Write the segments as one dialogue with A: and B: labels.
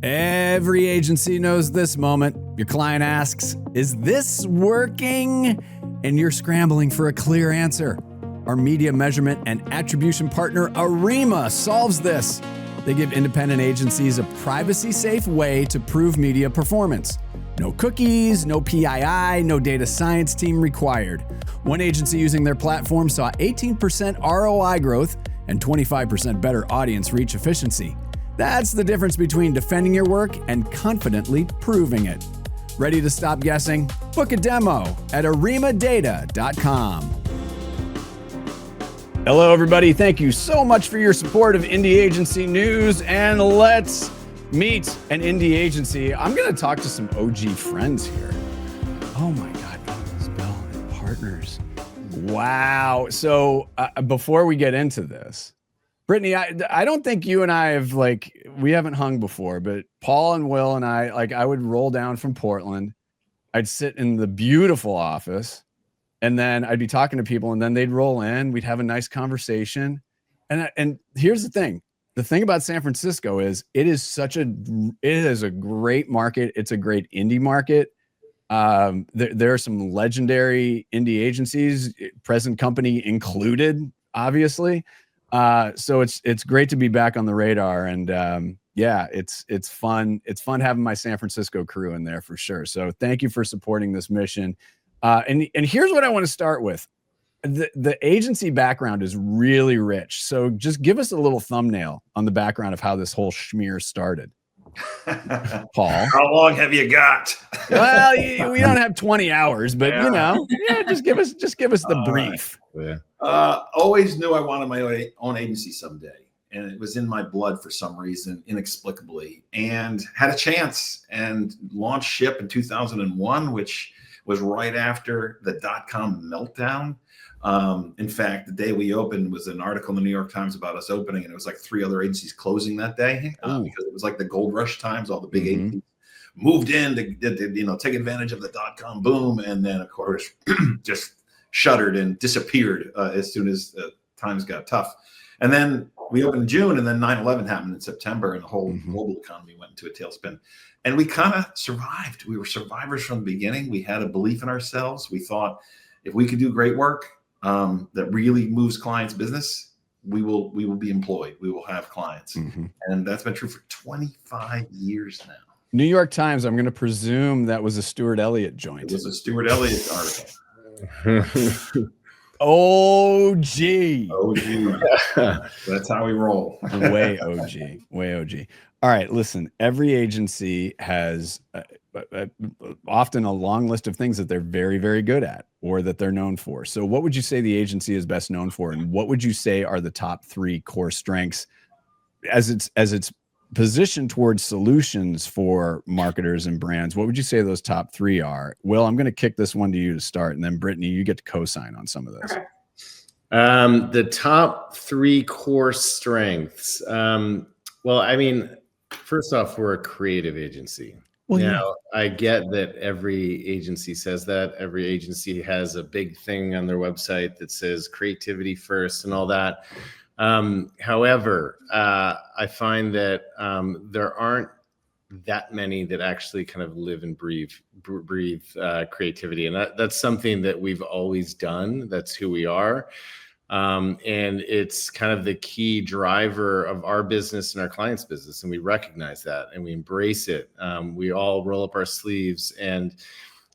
A: Every agency knows this moment. Your client asks, "Is this working?" And you're scrambling for a clear answer. Our media measurement and attribution partner, Arima, solves this. They give independent agencies a privacy-safe way to prove media performance. No cookies, no PII, no data science team required. One agency using their platform saw 18% ROI growth and 25% better audience reach efficiency. That's the difference between defending your work and confidently proving it. Ready to stop guessing? Book a demo at arimadata.com. Hello, everybody. Thank you so much for your support of Indie Agency News, and let's meet an indie agency. I'm going to talk to some OG friends here. Oh my God, Venables Bell Partners. Wow. So before we get into this, Brittni, I don't think you and I have we haven't hung before, but Paul and Will and I would roll down from Portland. I'd sit in the beautiful office and then I'd be talking to people and then they'd roll in, we'd have a nice conversation. And here's the thing. The thing about San Francisco is it is a great market. It's a great indie market. There are some legendary indie agencies, present company included, obviously. So it's great to be back on the radar, and it's fun. It's fun having my San Francisco crew in there for sure. So thank you for supporting this mission. And here's what I want to start with. The agency background is really rich. So just give us a little thumbnail on the background of how this whole schmear started. Paul,
B: how long have you got?
A: Well, we don't have 20 hours, but just give us the brief.
B: Right. Always knew I wanted my own agency someday, and it was in my blood for some reason, inexplicably, and had a chance and launched Ship in 2001, which was right after the .com meltdown. In fact, the day we opened was an article in the New York Times about us opening, and it was like 3 other agencies closing that day because it was like the gold rush times. All the big agencies moved in to take advantage of the .com boom, and then of course just shuttered and disappeared as soon as times got tough. And then we opened in June, and then 9/11 happened in September, and the whole global economy went into a tailspin. And we kind of survived. We were survivors from the beginning. We had a belief in ourselves. We thought if we could do great work that really moves clients' business, we will be employed. We will have clients. And that's been true for 25 years now.
A: New York Times, I'm going to presume that was a Stuart Elliott joint.
B: It was a Stuart Elliott article.
A: OG.
B: That's how we roll.
A: Way OG. All right, listen, every agency has often a long list of things that they're very, very good at or that they're known for. So what would you say the agency is best known for? And what would you say are the top 3 core strengths as it's positioned towards solutions for marketers and brands? What would you say those top 3 are? Will, I'm going to kick this one to you to start, and then Brittni, you get to co-sign on some of this.
C: Okay.
D: The top 3 core strengths. Well, I mean, first off, we're a creative agency. Well, now, I get that every agency says that. Every agency has a big thing on their website that says creativity first and all that. However, I find that there aren't that many that actually kind of live and breathe creativity. And that's something that we've always done. That's who we are. And it's kind of the key driver of our business and our clients' business. And we recognize that and we embrace it. We all roll up our sleeves. And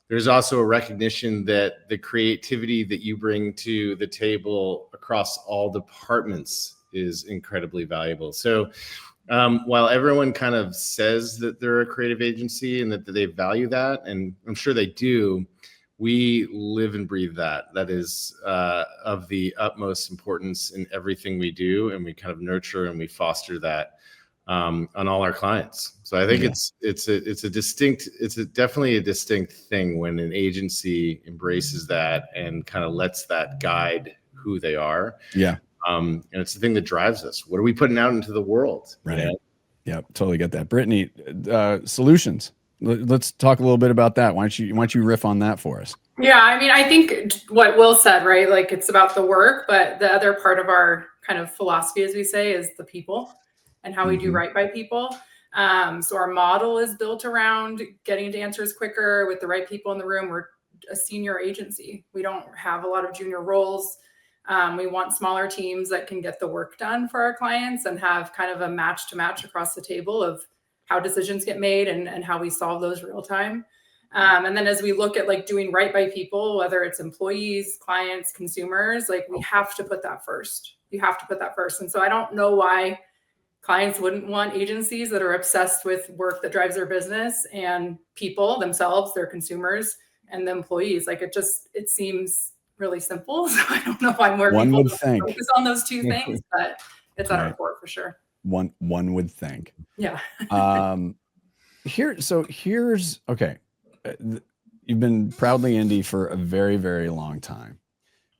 D: there's also a recognition that the creativity that you bring to the table across all departments is incredibly valuable. So while everyone kind of says that they're a creative agency and that they value that, and I'm sure they do, we live and breathe that. That is of the utmost importance in everything we do, and we kind of nurture and we foster that on all our clients. So I think it's definitely a distinct thing when an agency embraces that and kind of lets that guide who they are.
A: Yeah.
D: And it's the thing that drives us. What are we putting out into the world?
A: Right. You know? Yeah, totally get that. Brittni, solutions. Let's talk a little bit about that. Why don't you riff on that for us?
C: Yeah, I mean, I think what Will said, right? Like it's about the work, but the other part of our kind of philosophy, as we say, is the people and how we do right by people. So our model is built around getting to answers quicker with the right people in the room. We're a senior agency. We don't have a lot of junior roles. We want smaller teams that can get the work done for our clients and have kind of a match to match across the table of how decisions get made and how we solve those real time. And then as we look at like doing right by people, whether it's employees, clients, consumers, like we have to put that first. You have to put that first. And so I don't know why clients wouldn't want agencies that are obsessed with work that drives their business and people themselves, their consumers, and the employees. Like it seems really simple. So I don't know why more people would focus on those two things, but it's at our core for sure.
A: One would think.
C: Yeah.
A: Here's okay. You've been proudly indie for a very, very long time.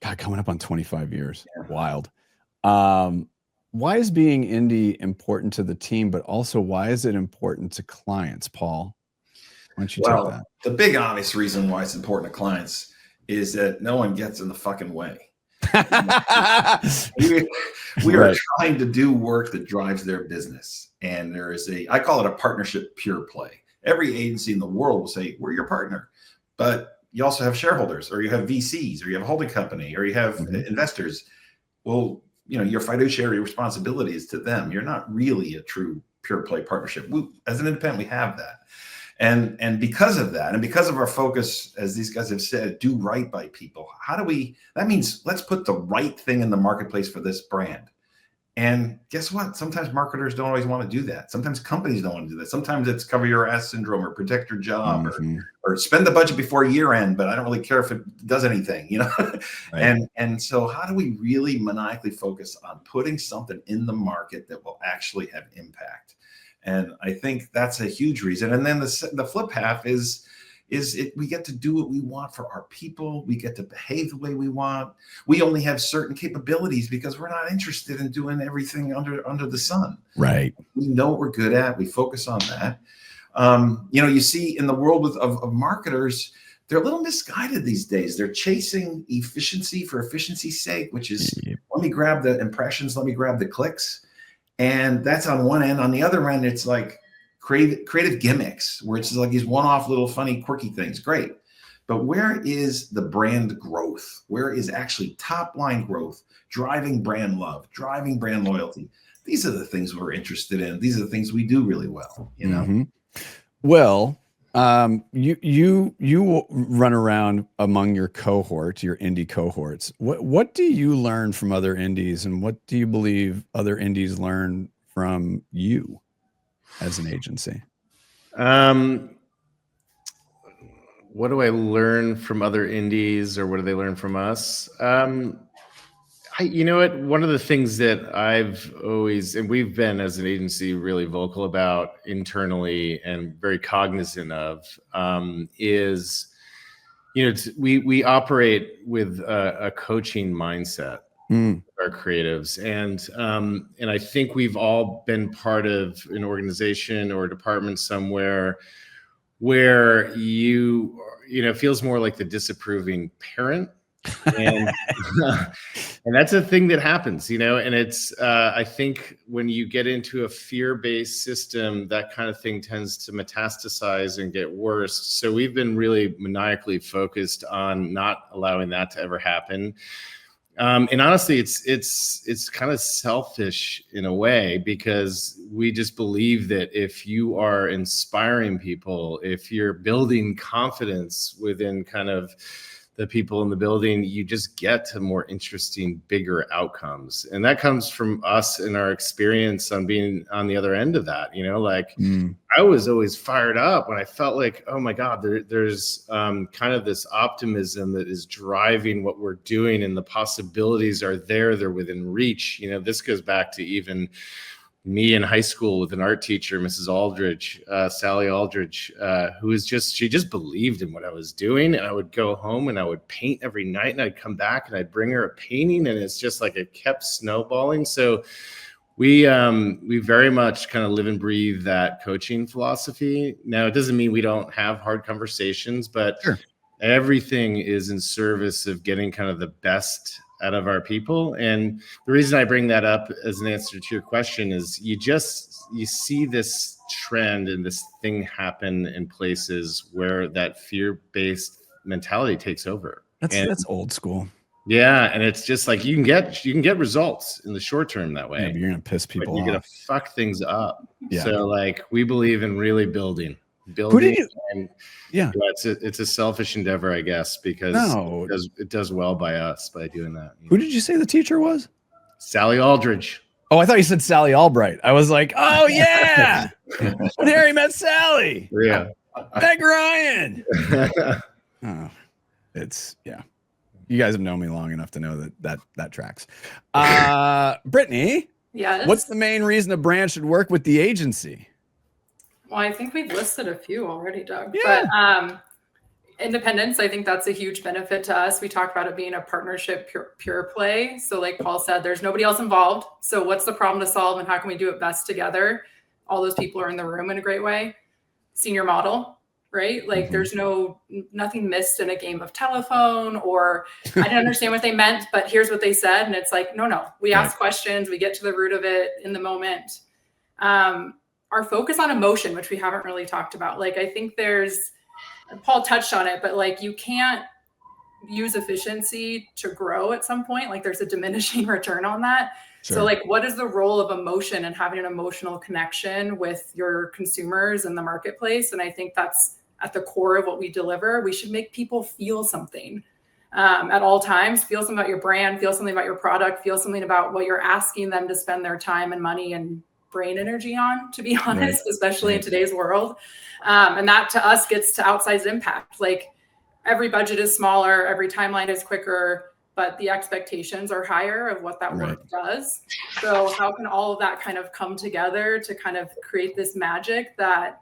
A: God, coming up on 25 years. Yeah. Wild. Why is being indie important to the team, but also why is it important to clients, Paul? Why don't you take that?
B: The big honest reason why it's important to clients is that no one gets in the fucking way. we are trying to do work that drives their business. And there is I call it a partnership pure play. Every agency in the world will say, we're your partner, but you also have shareholders, or you have VCs, or you have a holding company, or you have investors. Well, your fiduciary responsibility is to them. You're not really a true pure play partnership. As an independent, we have that. And because of that, and because of our focus, as these guys have said, do right by people. That means let's put the right thing in the marketplace for this brand. And guess what? Sometimes marketers don't always want to do that. Sometimes companies don't want to do that. Sometimes it's cover your ass syndrome or protect your job or spend the budget before year end, but I don't really care if it does anything, Right. And so how do we really maniacally focus on putting something in the market that will actually have impact? And I think that's a huge reason. And then the flip half is we get to do what we want for our people. We get to behave the way we want. We only have certain capabilities because we're not interested in doing everything under the sun.
A: Right.
B: We know what we're good at. We focus on that. You see in the world of marketers, they're a little misguided these days. They're chasing efficiency for efficiency's sake, which is let me grab the impressions, let me grab the clicks. And that's on one end. On the other end, it's like creative gimmicks, where it's like these one-off little funny, quirky things. Great. But where is the brand growth? Where is actually top-line growth, driving brand love, driving brand loyalty? These are the things we're interested in. These are the things we do really well,
A: Well, you run around among your cohort, your indie cohorts. What do you learn from other indies, and what do you believe other indies learn from you as an agency?
D: What do I learn from other indies, or what do they learn from us? One of the things that I've always, and we've been as an agency really vocal about internally and very cognizant of, is, we operate with a coaching mindset. Our creatives, and I think we've all been part of an organization or a department somewhere where it feels more like the disapproving parent, and and that's a thing that happens, and it's I think when you get into a fear-based system, that kind of thing tends to metastasize and get worse. So we've been really maniacally focused on not allowing that to ever happen. And honestly, it's kind of selfish in a way, because we just believe that if you are inspiring people, if you're building confidence within kind of the people in the building, you just get to more interesting, bigger outcomes. And that comes from us and our experience on being on the other end of that. I was always fired up when I felt like, oh my God, there's kind of this optimism that is driving what we're doing, and the possibilities are there. They're within reach. This goes back to even me in high school with an art teacher, Mrs. Aldridge, Sally Aldridge, she just believed in what I was doing. And I would go home and I would paint every night, and I'd come back and I'd bring her a painting, and it's just like it kept snowballing. So we very much kind of live and breathe that coaching philosophy. Now, it doesn't mean we don't have hard conversations, but everything is in service of getting kind of the best out of our people. And the reason I bring that up as an answer to your question is you see this trend and this thing happen in places where that fear-based mentality takes over.
A: That's old school.
D: Yeah, and it's just like you can get results in the short term that way.
A: Yeah, but you're gonna piss people off.
D: You're gonna fuck things up.
A: Yeah.
D: So like we believe in really building.
A: Who did you?
D: And
A: yeah,
D: it's a selfish endeavor, I guess, because it does well by us by doing that.
A: Who did you say the teacher was?
D: Sally Aldridge.
A: Oh, I thought you said Sally Albright. I was like, oh yeah, when Harry met Sally.
D: Yeah,
A: Meg Ryan. Oh, yeah. You guys have known me long enough to know that tracks. Brittni,
C: yes.
A: What's the main reason a brand should work with the agency?
C: Well, I think we've listed a few already, Doug.
A: Yeah.
C: But independence, I think that's a huge benefit to us. We talked about it being a partnership pure play. So like Paul said, there's nobody else involved. So what's the problem to solve and how can we do it best together? All those people are in the room in a great way. Senior model, right? Like there's nothing missed in a game of telephone, or I didn't understand what they meant, but here's what they said. And it's like, no, we ask questions, we get to the root of it in the moment. Our focus on emotion, which we haven't really talked about. Like, I think Paul touched on it, but like, you can't use efficiency to grow at some point. Like there's a diminishing return on that. Sure. So like, what is the role of emotion and having an emotional connection with your consumers in the marketplace? And I think that's at the core of what we deliver. We should make people feel something at all times, feel something about your brand, feel something about your product, feel something about what you're asking them to spend their time and money and brain energy on, to be honest, especially in today's world. And that to us gets to outsized impact. Like every budget is smaller, every timeline is quicker, but the expectations are higher of what that work does. So how can all of that kind of come together to kind of create this magic that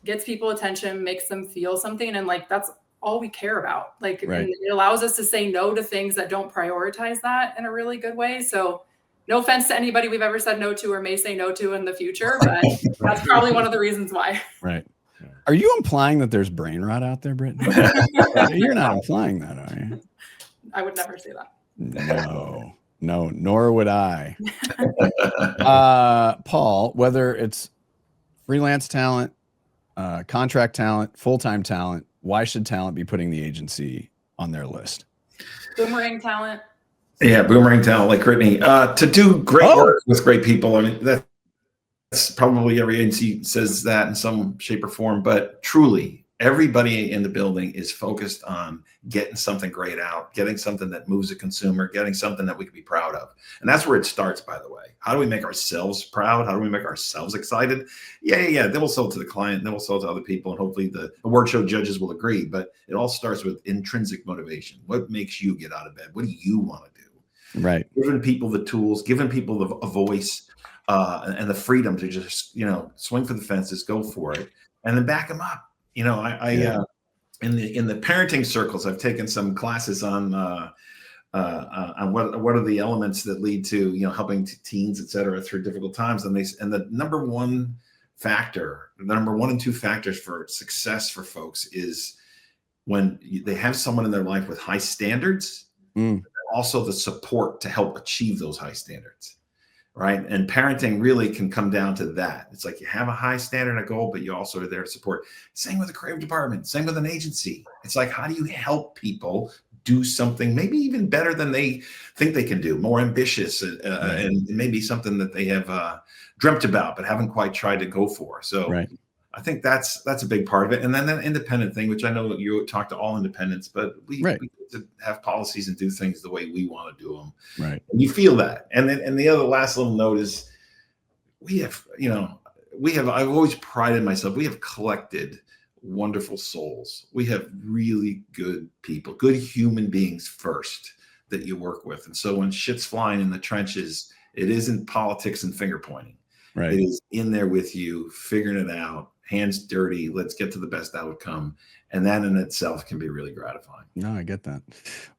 C: gets people attention, makes them feel something? And like, that's all we care about. Like it allows us to say no to things that don't prioritize that in a really good way. So no offense to anybody we've ever said no to or may say no to in the future, but that's probably one of the reasons why.
A: Right. Are you implying that there's brain rot out there, Brittni? You're not implying that, are you?
C: I would never say that.
A: No, nor would I. Paul, whether it's freelance talent, contract talent, full-time talent, why should talent be putting the agency on their list?
C: Boomerang talent.
B: Yeah, boomerang talent like Brittni. To do great work with great people. I mean, that's probably every agency says that in some shape or form, but truly everybody in the building is focused on getting something great out, getting something that moves a consumer, getting something that we can be proud of. And that's where it starts, by the way. How do we make ourselves proud? How do we make ourselves excited? Yeah. Then we'll sell it to the client, then we'll sell it to other people, and hopefully the award show judges will agree. But it all starts with intrinsic motivation. What makes you get out of bed? What do you want to do?
A: Right.
B: Giving people the tools, giving people a voice and the freedom to just, swing for the fences, go for it, and then back them up. In the parenting circles, I've taken some classes on what are the elements that lead to helping teens, et cetera, through difficult times. And the number one and two factors for success for folks is when they have someone in their life with high standards, also the support to help achieve those high standards. Right. And parenting really can come down to that. It's like you have a high standard and a goal, but you also are there to support. Same with the creative department, same with an agency. It's like, how do you help people do something maybe even better than they think they can do, more ambitious, and maybe something that they have dreamt about but haven't quite tried to go for. So I think that's a big part of it. And then that independent thing, which I know you talk to all independents, but we get to have policies and do things the way we want to do them. Right. And you feel that. And then, and the other last little note is I've always prided myself. We have collected wonderful souls. We have really good people, good human beings first that you work with. And so when shit's flying in the trenches, it isn't politics and finger pointing. Right. It is in there with you, figuring it out, hands dirty. Let's get to the best outcome. And that in itself can be really gratifying.
A: No, I get that.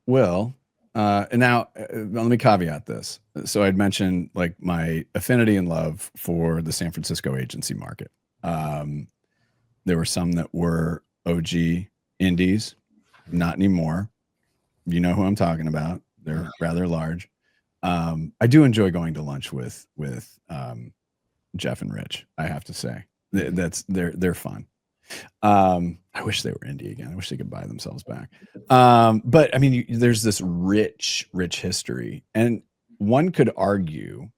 A: Well, and now let me caveat this. So I'd mentioned like my affinity and love for the San Francisco agency market. There were some that were OG indies, not anymore. You know who I'm talking about. They're rather large. I do enjoy going to lunch with Jeff and Rich. I have to say they're fun. I wish they were indie again. I wish they could buy themselves back. But I mean, there's this rich history, and one could argue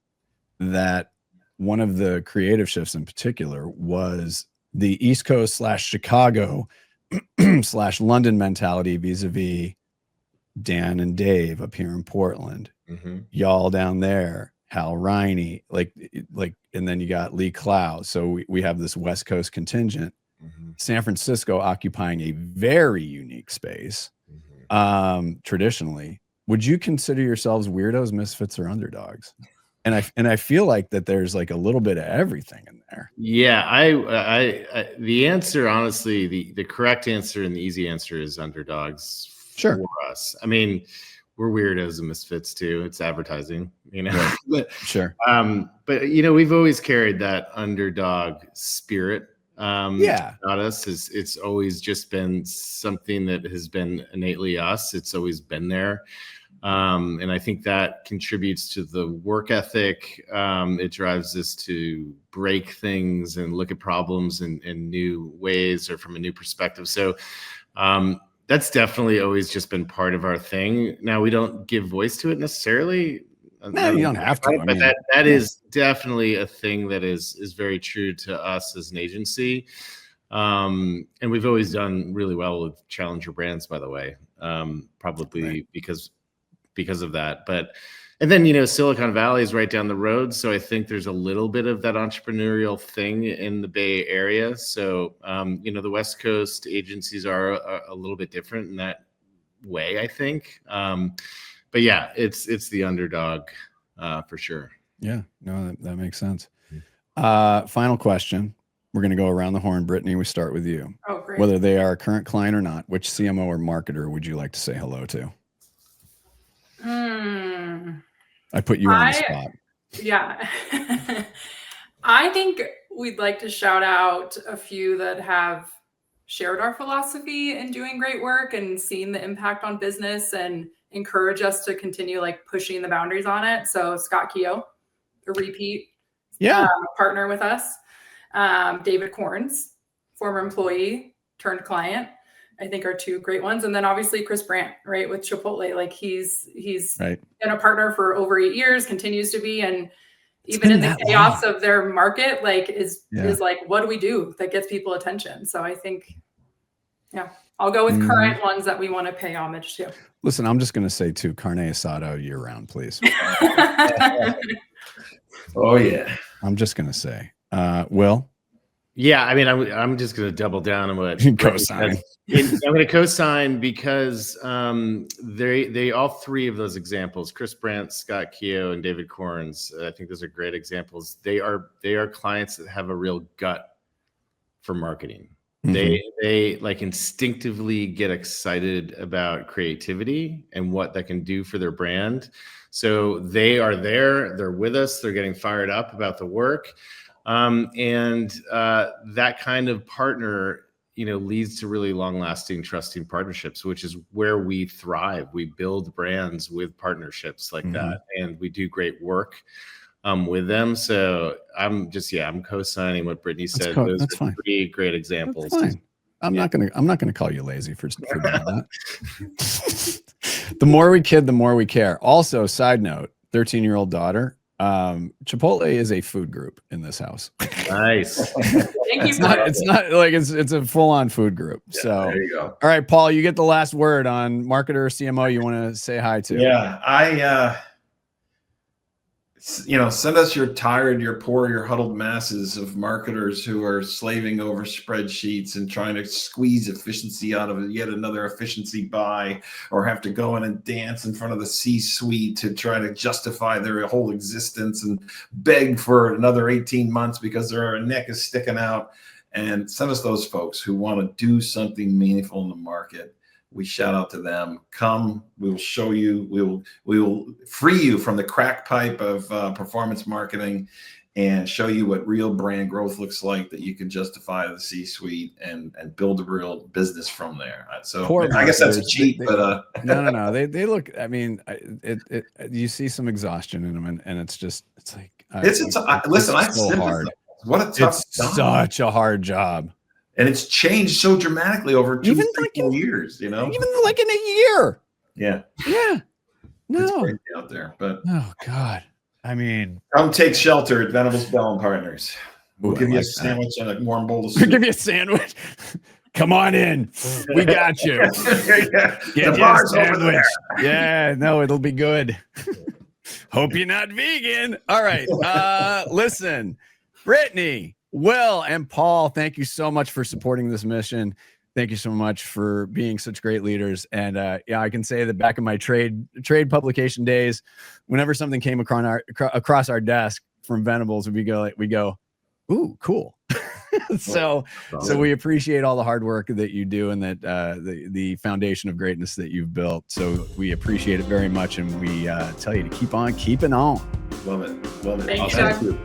A: that one of the creative shifts in particular was the East Coast / Chicago / London mentality vis-a-vis Dan and Dave up here in Portland, y'all down there, Hal Riney, like, and then you got Lee Clow. So we have this West Coast contingent. San Francisco occupying a very unique space. Traditionally, would you consider yourselves weirdos, misfits, or underdogs? And I feel like that there's like a little bit of everything in there.
D: Yeah, I the answer, honestly, the correct answer and the easy answer is underdogs.
A: Sure.
D: For us. I mean, we're weirdos and misfits too. It's advertising, you know.
A: Right.
D: But,
A: sure.
D: But you know, we've always carried that underdog spirit. About us. It's always just been something that has been innately us. It's always been there. And I think that contributes to the work ethic. It drives us to break things and look at problems in new ways or from a new perspective. So that's definitely always just been part of our thing. Now, we don't give voice to it necessarily.
A: No, you don't have to.
D: Right? But that is definitely a thing that is very true to us as an agency. And we've always done really well with challenger brands, by the way, probably because of that. And then, you know, Silicon Valley is right down the road. So I think there's a little bit of that entrepreneurial thing in the Bay Area. So, you know, the West Coast agencies are a little bit different in that way, I think. But yeah, it's the underdog for sure.
A: Yeah, no, that makes sense. Final question. We're going to go around the horn. Brittni, we start with you.
C: Oh, great.
A: Whether they are a current client or not, which CMO or marketer would you like to say hello to? I put you on the spot.
C: Yeah. I think we'd like to shout out a few that have shared our philosophy in doing great work and seen the impact on business and encourage us to continue like pushing the boundaries on it. So Scott Keogh, a repeat partner with us. David Corns, former employee turned client, I think are two great ones. And then obviously Chris Brandt, right, with Chipotle. Like he's
A: right.
C: been a partner for over 8 years, continues to be, and even in the chaos of their market, like is like, what do we do that gets people attention? So I think, I'll go with current ones that we want to pay homage to.
A: Listen, I'm just going to say too, carne asada year round, please.
B: Oh yeah.
A: I'm just going to say, Will.
D: Yeah, I mean, I'm just going to double down on what
A: co-sign.
D: I'm going to co-sign because they all three of those examples, Chris Brandt, Scott Keogh, and David Corns, I think those are great examples. They are clients that have a real gut for marketing. They like instinctively get excited about creativity and what that can do for their brand. So they are there, they're with us, they're getting fired up about the work. And that kind of partner, you know, leads to really long-lasting, trusting partnerships, which is where we thrive. We build brands with partnerships like that, and we do great work with them. So I'm co-signing what Brittni said. Those are fine. Three great examples.
A: That's fine. I'm not gonna call you lazy for doing that. The more we kid, the more we care. Also, side note, 13-year-old daughter. Chipotle is a food group in this house.
D: Nice.
C: Thank you.
A: It's not like it's a full-on food group.
B: Yeah,
A: so
B: there you go.
A: All right, Paul, you get the last word on marketer or CMO you want to say hi to.
B: Yeah, I send us your tired, your poor, your huddled masses of marketers who are slaving over spreadsheets and trying to squeeze efficiency out of yet another efficiency buy, or have to go in and dance in front of the C-suite to try to justify their whole existence and beg for another 18 months because their neck is sticking out. And send us those folks who want to do something meaningful in the market. We shout out to them. Come, we will show you. We will free you from the crack pipe of performance marketing, and show you what real brand growth looks like, that you can justify the C-suite and build a real business from there. So I guess that's a cheat, but
A: no. They look. I mean, you see some exhaustion in them, and it's like
B: listen. I
A: so hard.
B: What a tough job.
A: Such a hard job,
B: and it's changed so dramatically over 2 years. You know,
A: even like in a year.
B: Yeah.
A: No,
B: it's crazy out there, but
A: oh God. I mean,
B: come take shelter at Venables Bell Partners. We'll give you a sandwich and a warm bowl of soup.
A: We'll give you a sandwich. Come on in. We got you.
B: The bar's over there.
A: Yeah, no, it'll be good. Hope you're not vegan. All right. Listen, Brittni, Will, and Paul, thank you so much for supporting this mission. Thank you so much for being such great leaders. And I can say that back in my trade publication days, whenever something came across our desk from Venables, we go, ooh, cool. So we appreciate all the hard work that you do, and that the foundation of greatness that you've built. So we appreciate it very much, and we tell you to keep on keeping on.
B: Love it.
C: Thank you.